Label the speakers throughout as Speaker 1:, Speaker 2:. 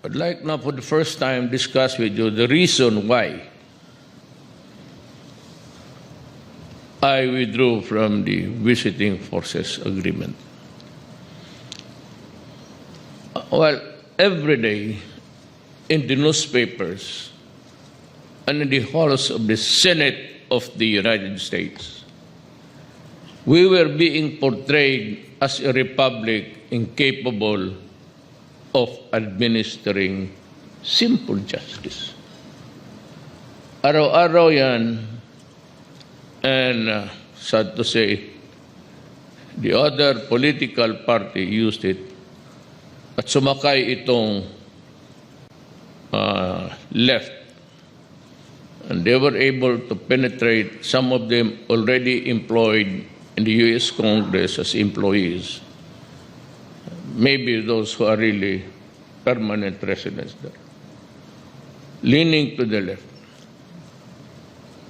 Speaker 1: I'd like now for the first time discuss with you the reason why I withdrew from the visiting forces agreement. Well, every day in the newspapers and in the halls of the Senate of the United States, we were being portrayed as a republic incapable of administering simple justice. Araw-araw yan, and sad to say, the other political party used it at sumakay itong left. And they were able to penetrate, some of them already employed in the U.S. Congress as employees. Maybe those who are really permanent residents there, leaning to the left.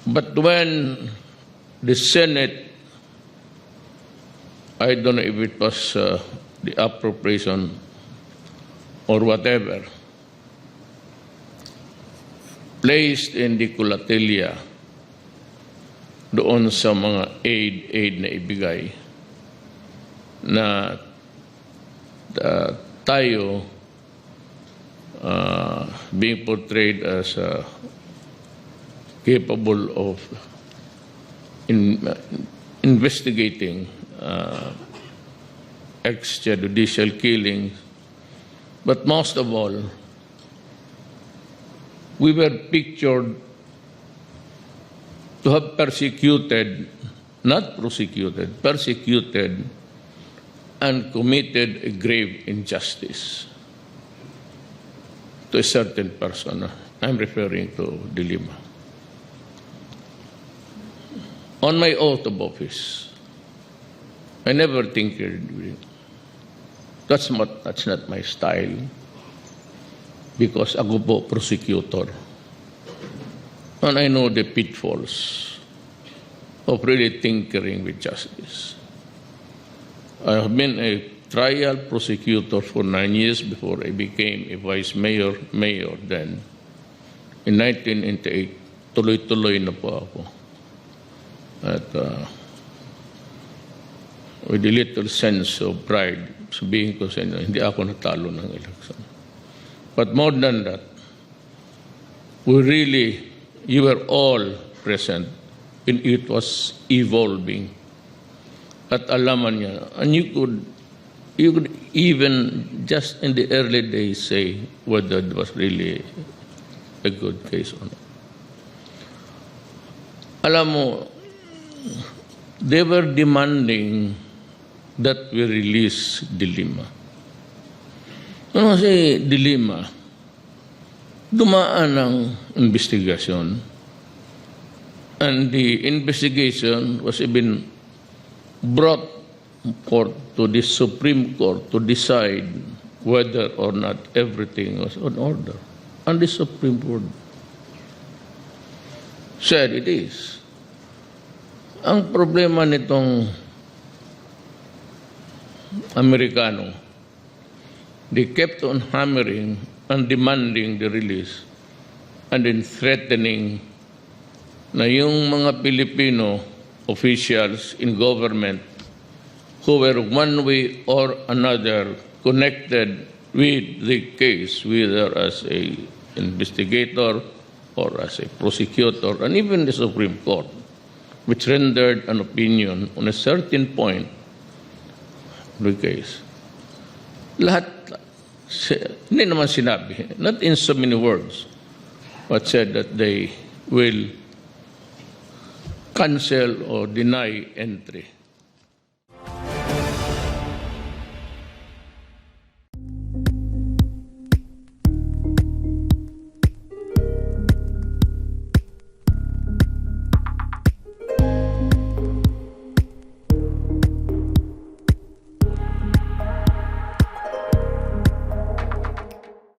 Speaker 1: But when the Senate, I don't know if it was the appropriation or whatever, placed in the Kulatelia doon sa mga aid na ibigay na tayo being portrayed as capable of investigating extrajudicial killings. But most of all, we were pictured to have persecuted, not prosecuted, persecuted and committed a grave injustice to a certain person. I'm referring to De Lima. On my oath of office, I never tinkered with it. That's not my style, because ako po prosecutor. And I know the pitfalls of really tinkering with justice. I have been a trial prosecutor for 9 years before I became a vice mayor then. In 1998, tuloy-tuloy na po ako. At with a little sense of pride, sabihin ko sa inyo, hindi ako natalo ng election. But more than that, you were all present, and it was evolving. At alaman niya, and you could even just in the early days say whether it was really a good case or not. Alam mo, they were demanding that we release De Lima. Ano kasi De Lima, dumaan ng investigation, and the investigation was even brought forth to the Supreme Court to decide whether or not everything was in order. And the Supreme Court said it is. Ang problema nitong Amerikano, they kept on hammering and demanding the release and then threatening na yung mga Pilipino officials in government who were one way or another connected with the case, whether as a investigator or as a prosecutor, and even the Supreme Court, which rendered an opinion on a certain point of the case. Lahat, hindi naman sinabi, not in so many words, but said that they will cancel or deny entry